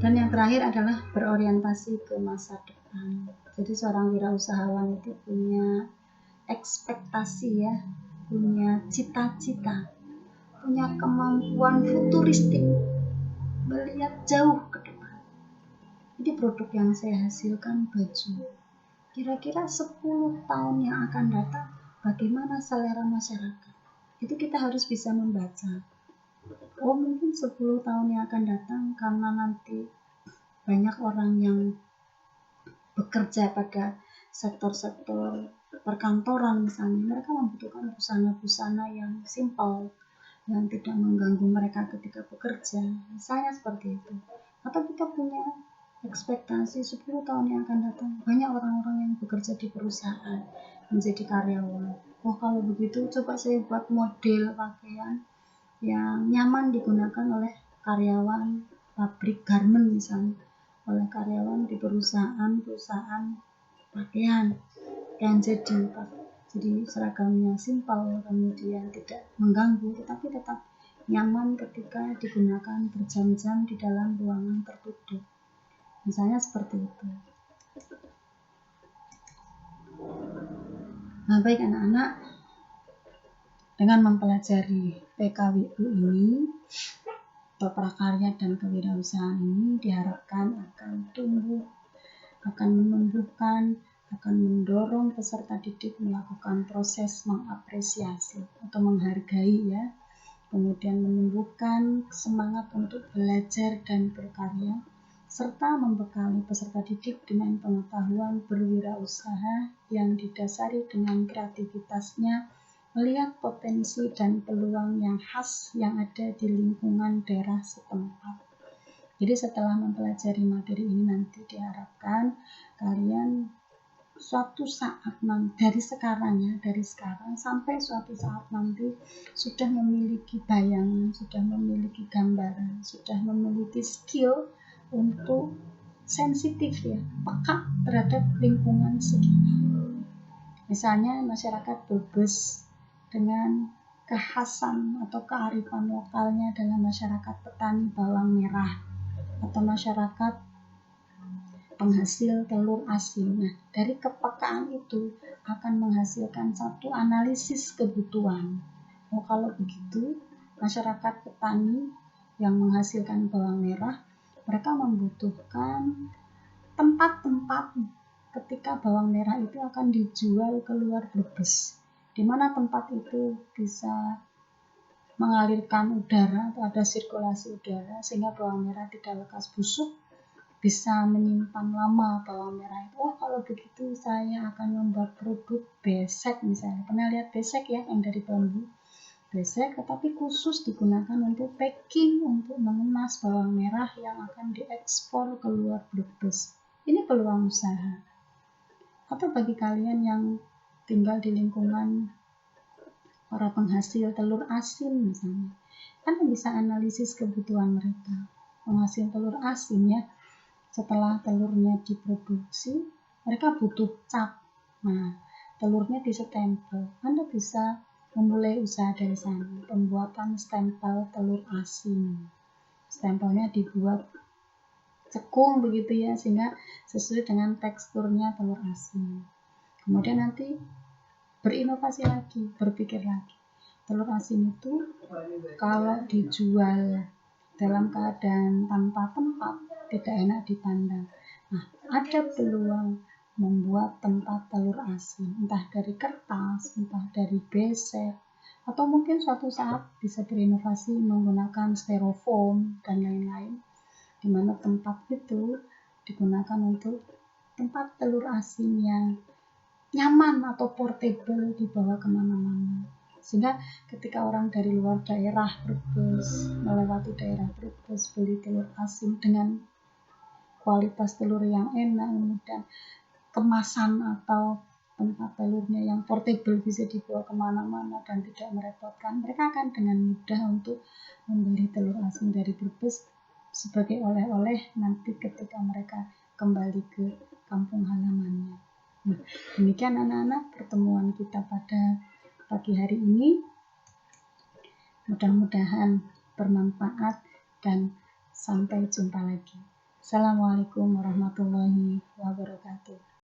Dan yang terakhir adalah berorientasi ke masa depan. Jadi seorang wirausahawan itu punya ekspektasi ya, punya cita-cita, punya kemampuan futuristik, melihat jauh ke depan. Jadi produk yang saya hasilkan baju, kira-kira 10 tahun yang akan datang, bagaimana selera masyarakat? Itu kita harus bisa membaca. Oh, mungkin 10 tahun yang akan datang karena nanti banyak orang yang bekerja pada sektor-sektor perkantoran misalnya, mereka membutuhkan busana-busana yang simpel, yang tidak mengganggu mereka ketika bekerja, misalnya seperti itu. Atau kita punya ekspektasi 10 tahun yang akan datang, banyak orang-orang yang bekerja di perusahaan menjadi karyawan. Oh, kalau begitu coba saya buat model pakaian yang nyaman digunakan oleh karyawan pabrik garment misalnya, oleh karyawan di perusahaan pakaian yang jadi seragamnya simpel, kemudian tidak mengganggu, tetapi tetap nyaman ketika digunakan berjam-jam di dalam ruangan tertutup, misalnya seperti itu. Nah, baik anak-anak, dengan mempelajari PKWU ini atau prakarya dan kewirausahaan ini diharapkan akan tumbuh, akan menumbuhkan, akan mendorong peserta didik melakukan proses mengapresiasi atau menghargai ya, kemudian menumbuhkan semangat untuk belajar dan berkarya, serta membekali peserta didik dengan pengetahuan berwirausaha yang didasari dengan kreativitasnya, melihat potensi dan peluang yang khas yang ada di lingkungan daerah setempat. Jadi setelah mempelajari materi ini nanti diharapkan kalian suatu saat nanti, dari sekarang sampai suatu saat nanti sudah memiliki bayangan, sudah memiliki gambaran, sudah memiliki skill untuk sensitif ya, peka terhadap lingkungan sekitar. Misalnya masyarakat Brebes dengan kekhasan atau kearifan lokalnya dalam masyarakat petani bawang merah atau masyarakat penghasil telur asin. Nah, dari kepekaan itu akan menghasilkan satu analisis kebutuhan. Oh, kalau begitu, masyarakat petani yang menghasilkan bawang merah, mereka membutuhkan tempat-tempat ketika bawang merah itu akan dijual keluar Brebes, di mana tempat itu bisa mengalirkan udara atau ada sirkulasi udara sehingga bawang merah tidak lekas busuk, bisa menyimpan lama bawang merah itu. Oh, kalau begitu saya akan membuat produk besek misalnya. Pernah lihat besek ya, yang dari bambu? Besek, tetapi khusus digunakan untuk packing, untuk mengemas bawang merah yang akan diekspor keluar Brebes. Ini peluang usaha. Atau bagi kalian yang tinggal di lingkungan para penghasil telur asin misalnya, kalian bisa analisis kebutuhan mereka. Penghasil telur asin ya, setelah telurnya diproduksi, mereka butuh cap. Nah, telurnya disestempel. Anda bisa memulai usaha dari sana, pembuatan stempel telur asin. Stempelnya dibuat cekung begitu ya, sehingga sesuai dengan teksturnya telur asin. Kemudian nanti berinovasi lagi, berpikir lagi. Telur asin itu kalau dijual dalam keadaan tanpa tempat tidak enak dipandang. Nah, ada peluang membuat tempat telur asin, entah dari kertas, entah dari besek, atau mungkin suatu saat bisa berinovasi menggunakan styrofoam dan lain-lain, di mana tempat itu digunakan untuk tempat telur asin yang nyaman atau portable dibawa kemana-mana. Sehingga ketika orang dari luar daerah Brebes melewati daerah Brebes beli telur asin dengan kualitas telur yang enak, kemudian kemasan atau tempat telurnya yang portable bisa dibawa kemana-mana dan tidak merepotkan, mereka akan dengan mudah untuk membeli telur asin dari Brebes sebagai oleh-oleh nanti ketika mereka kembali ke kampung halamannya. Nah, demikian anak-anak pertemuan kita pada pagi hari ini. Mudah-mudahan bermanfaat dan sampai jumpa lagi. Assalamualaikum warahmatullahi wabarakatuh.